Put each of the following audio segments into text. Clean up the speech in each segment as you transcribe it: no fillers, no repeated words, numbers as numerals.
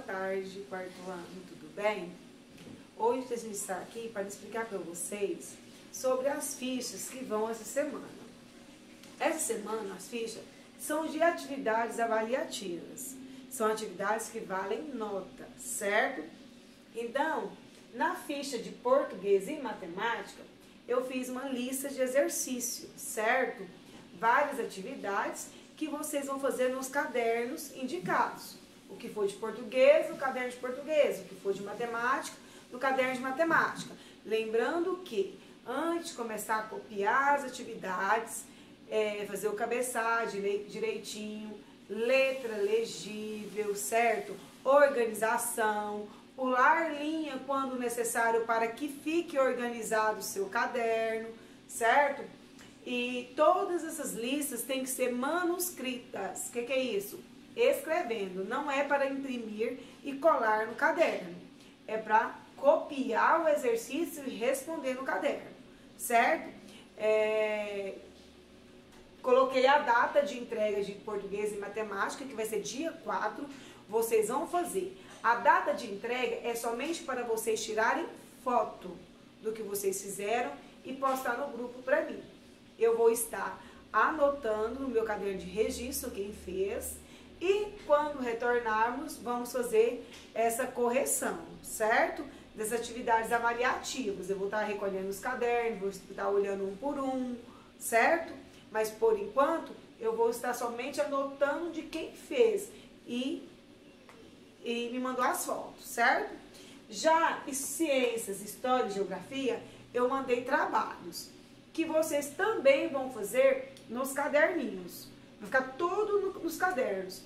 tarde, quarto ano, tudo bem? Hoje a gente está aqui para explicar para vocês sobre as fichas que vão essa semana. Essa semana, as fichas são de atividades avaliativas. São atividades que valem nota, certo? Então, na ficha de português e matemática, eu fiz uma lista de exercícios, certo? Várias atividades que vocês vão fazer nos cadernos indicados. O que for de português, no caderno de português. O que for de matemática, no caderno de matemática. Lembrando que, antes de começar a copiar as atividades, fazer o cabeçalho direitinho, letra legível, certo? Organização, pular linha quando necessário para que fique organizado o seu caderno, certo? E todas essas listas têm que ser manuscritas. O que é isso? Escrevendo. Não é para imprimir e colar no caderno. É para copiar o exercício e responder no caderno, certo? Coloquei a data de entrega de português e matemática, que vai ser dia 4. Vocês vão fazer. A data de entrega é somente para vocês tirarem foto do que vocês fizeram e postar no grupo para mim. Eu vou estar anotando no meu caderno de registro quem fez e quando retornarmos vamos fazer essa correção, certo? Das atividades avaliativas. Eu vou estar recolhendo os cadernos, vou estar olhando um por um, certo? Mas por enquanto eu vou estar somente anotando de quem fez e me mandou as fotos, certo? Já em ciências, história e geografia, eu mandei trabalhos que vocês também vão fazer nos caderninhos. Vai ficar tudo nos cadernos.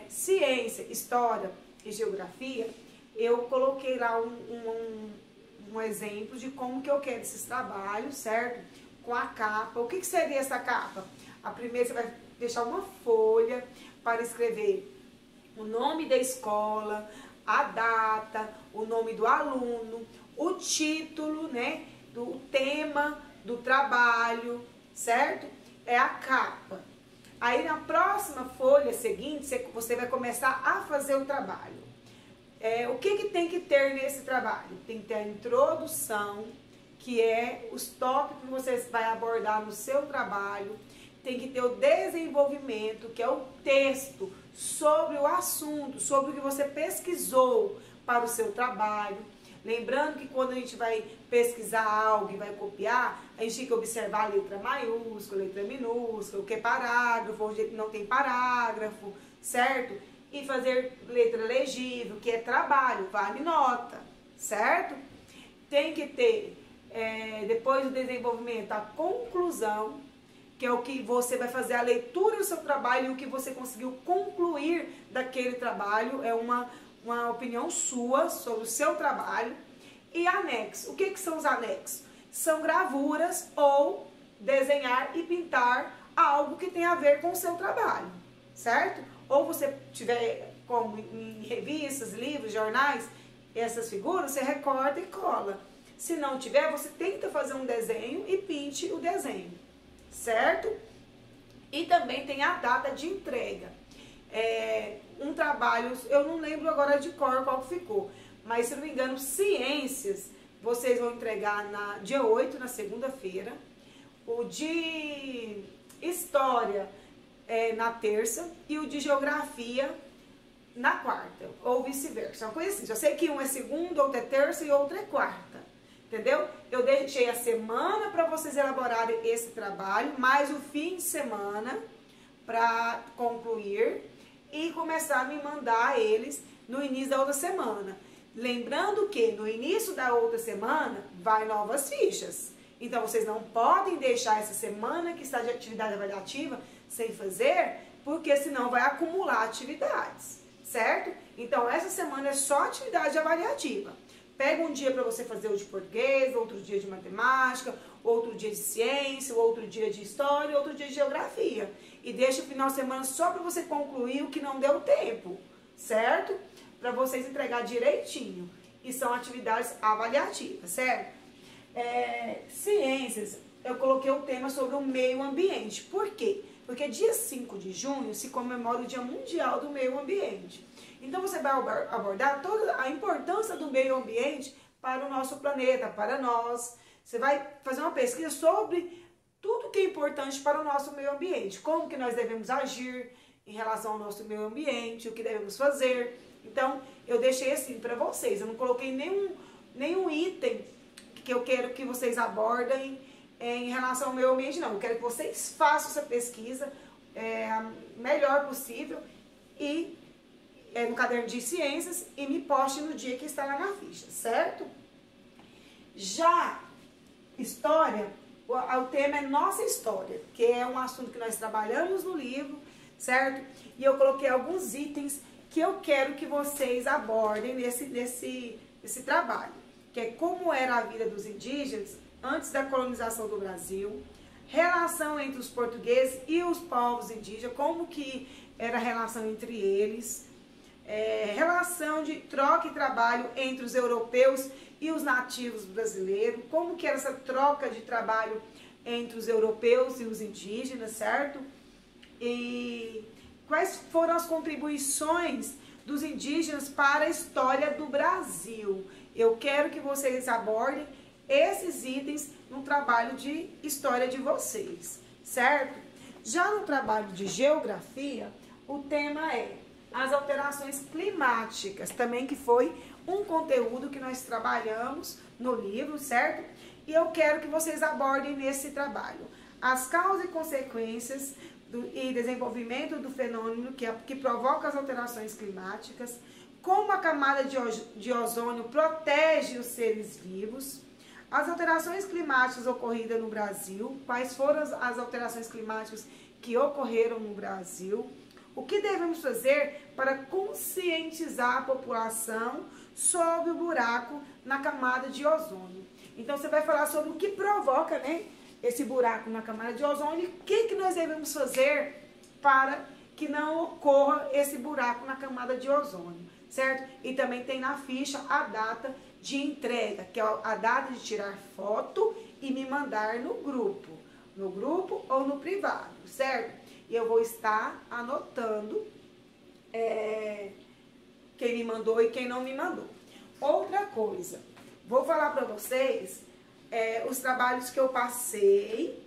Ciência, história e geografia, eu coloquei lá um exemplo de como que eu quero esses trabalhos, certo? Com a capa. O que seria essa capa? A primeira você vai deixar uma folha para escrever o nome da escola, a data, o nome do aluno, o título, né? Do tema do trabalho, certo? É a capa. Aí na próxima folha seguinte, você vai começar a fazer o trabalho. O que tem que ter nesse trabalho? Tem que ter a introdução, que é os tópicos que você vai abordar no seu trabalho. Tem que ter o desenvolvimento, que é o texto sobre o assunto, sobre o que você pesquisou para o seu trabalho. Lembrando que quando a gente vai pesquisar algo e vai copiar, a gente tem que observar a letra maiúscula, letra minúscula, o que é parágrafo, onde não tem parágrafo, certo? E fazer letra legível, que é trabalho, vale nota, certo? Tem que ter, depois do desenvolvimento, a conclusão, que é o que você vai fazer a leitura do seu trabalho e o que você conseguiu concluir daquele trabalho, é uma opinião sua sobre o seu trabalho. E anexo. O que são os anexos? São gravuras ou desenhar e pintar algo que tem a ver com o seu trabalho, certo? Ou você tiver, como em revistas, livros, jornais, essas figuras, você recorta e cola. Se não tiver, você tenta fazer um desenho e pinte o desenho, certo? E também tem a data de entrega. Um trabalho, eu não lembro agora de cor qual ficou, mas se não me engano, ciências, vocês vão entregar dia 8, na segunda-feira, o de história na terça e o de geografia na quarta, ou vice-versa, uma coisa assim. Eu sei que um é segunda, outro é terça e outro é quarta, entendeu? Eu deixei a semana para vocês elaborarem esse trabalho, mais o fim de semana para concluir e começar a me mandar eles no início da outra semana. Lembrando que no início da outra semana vai novas fichas. Então vocês não podem deixar essa semana que está de atividade avaliativa sem fazer, porque senão vai acumular atividades, certo? Então essa semana é só atividade avaliativa. Pega um dia para você fazer o de português, outro dia de matemática, outro dia de ciência, outro dia de história, outro dia de geografia. E deixa o final de semana só para você concluir o que não deu tempo, certo? Para vocês entregar direitinho. E são atividades avaliativas, certo? Ciências, eu coloquei o tema sobre o meio ambiente. Por quê? Porque dia 5 de junho se comemora o Dia Mundial do Meio Ambiente. Então você vai abordar toda a importância do meio ambiente para o nosso planeta, para nós. Você vai fazer uma pesquisa sobre tudo que é importante para o nosso meio ambiente, como que nós devemos agir em relação ao nosso meio ambiente, o que devemos fazer. Então, eu deixei assim para vocês, eu não coloquei nenhum item que eu quero que vocês abordem em relação ao meio ambiente, não. Eu quero que vocês façam essa pesquisa melhor possível e no caderno de ciências e me poste no dia que está lá na ficha, certo? Já história, o tema é nossa história, que é um assunto que nós trabalhamos no livro, certo? E eu coloquei alguns itens que eu quero que vocês abordem nesse trabalho, que é como era a vida dos indígenas antes da colonização do Brasil, relação entre os portugueses e os povos indígenas, como que era a relação entre eles, relação de troca e trabalho entre os europeus e os nativos brasileiros, como que era essa troca de trabalho entre os europeus e os indígenas, certo? E quais foram as contribuições dos indígenas para a história do Brasil. Eu quero que vocês abordem esses itens no trabalho de história de vocês, certo? Já no trabalho de geografia, o tema é as alterações climáticas, também que foi um conteúdo que nós trabalhamos no livro, certo? E eu quero que vocês abordem nesse trabalho as causas e consequências e desenvolvimento do fenômeno que provoca as alterações climáticas, como a camada de ozônio protege os seres vivos, as alterações climáticas ocorridas no Brasil, quais foram as alterações climáticas que ocorreram no Brasil, o que devemos fazer para conscientizar a população sobre o buraco na camada de ozônio. Então você vai falar sobre o que provoca, né, esse buraco na camada de ozônio e o que nós devemos fazer para que não ocorra esse buraco na camada de ozônio, certo? E também tem na ficha a data de entrega, que é a data de tirar foto e me mandar no grupo ou no privado, certo? E eu vou estar anotando quem me mandou e quem não me mandou. Outra coisa, vou falar para vocês os trabalhos que eu passei,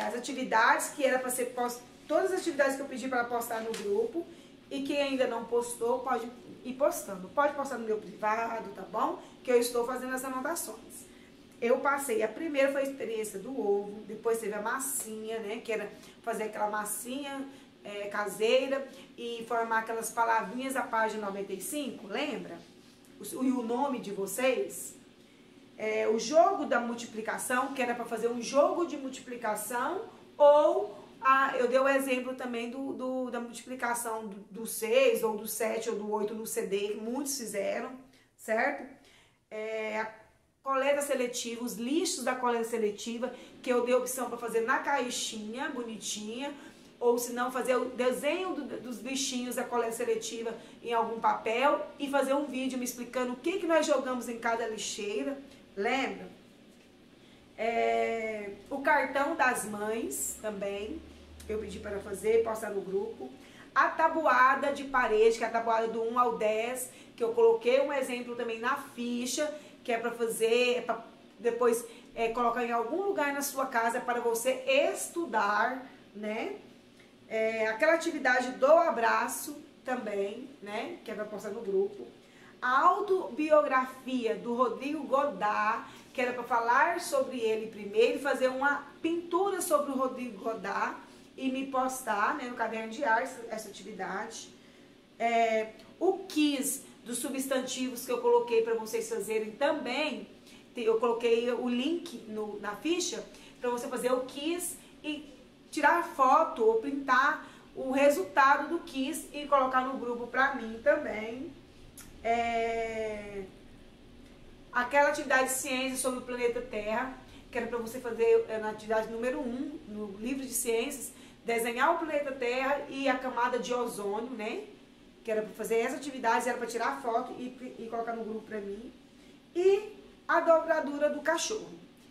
as atividades que era para ser postas, todas as atividades que eu pedi para postar no grupo, e quem ainda não postou pode ir postando. Pode postar no meu privado, tá bom? Que eu estou fazendo as anotações. Eu passei, a primeira foi a experiência do ovo, depois teve a massinha, né? Que era fazer aquela massinha caseira e formar aquelas palavrinhas da página 95, lembra? E o nome de vocês? O jogo da multiplicação, que era para fazer um jogo de multiplicação, ou eu dei o exemplo também da multiplicação do 6, ou do 7, ou do 8 no CD, que muitos fizeram, certo? A coleta seletiva, os lixos da coleta seletiva, que eu dei a opção para fazer na caixinha, bonitinha, ou se não, fazer o desenho dos bichinhos da coleta seletiva em algum papel e fazer um vídeo me explicando o que nós jogamos em cada lixeira, lembra? O cartão das mães também, eu pedi para fazer, postar no grupo. A tabuada de parede, que é a tabuada do 1 ao 10, que eu coloquei um exemplo também na ficha, que é para fazer, para depois colocar em algum lugar na sua casa para você estudar, né? Aquela atividade do abraço também, né? Que é para postar no grupo. A autobiografia do Rodrigo Godard, que era para falar sobre ele primeiro, fazer uma pintura sobre o Rodrigo Godard e me postar, né, no caderno de artes essa atividade. O quiz dos substantivos que eu coloquei para vocês fazerem também, eu coloquei o link na ficha para você fazer o quiz e tirar foto ou printar o resultado do quiz e colocar no grupo para mim também. Aquela atividade de ciências sobre o planeta Terra, que era para você fazer na atividade número 1, no livro de ciências, desenhar o planeta Terra e a camada de ozônio, né? Que era para fazer essa atividade, era para tirar foto e colocar no grupo para mim. E a dobradura do cachorro,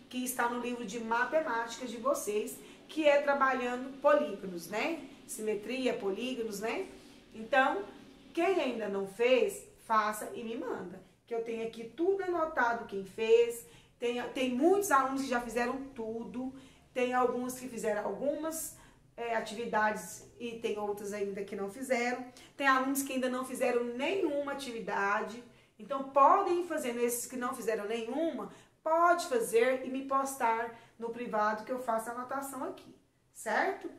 que está no livro de matemáticas de vocês, que é trabalhando polígonos, né? Simetria, polígonos, né? Então, quem ainda não fez, faça e me manda. Que eu tenho aqui tudo anotado quem fez. Tem muitos alunos que já fizeram tudo. Tem alguns que fizeram algumas atividades e tem outros ainda que não fizeram. Tem alunos que ainda não fizeram nenhuma atividade. Então, podem ir fazendo. Esses que não fizeram nenhuma, pode fazer e me postar no privado que eu faço a anotação aqui, certo?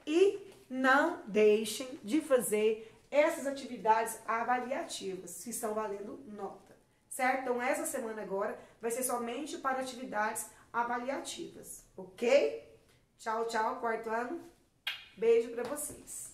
E não deixem de fazer essas atividades avaliativas, que estão valendo nota, certo? Então, essa semana agora vai ser somente para atividades avaliativas, ok? Tchau, tchau, quarto ano. Beijo para vocês.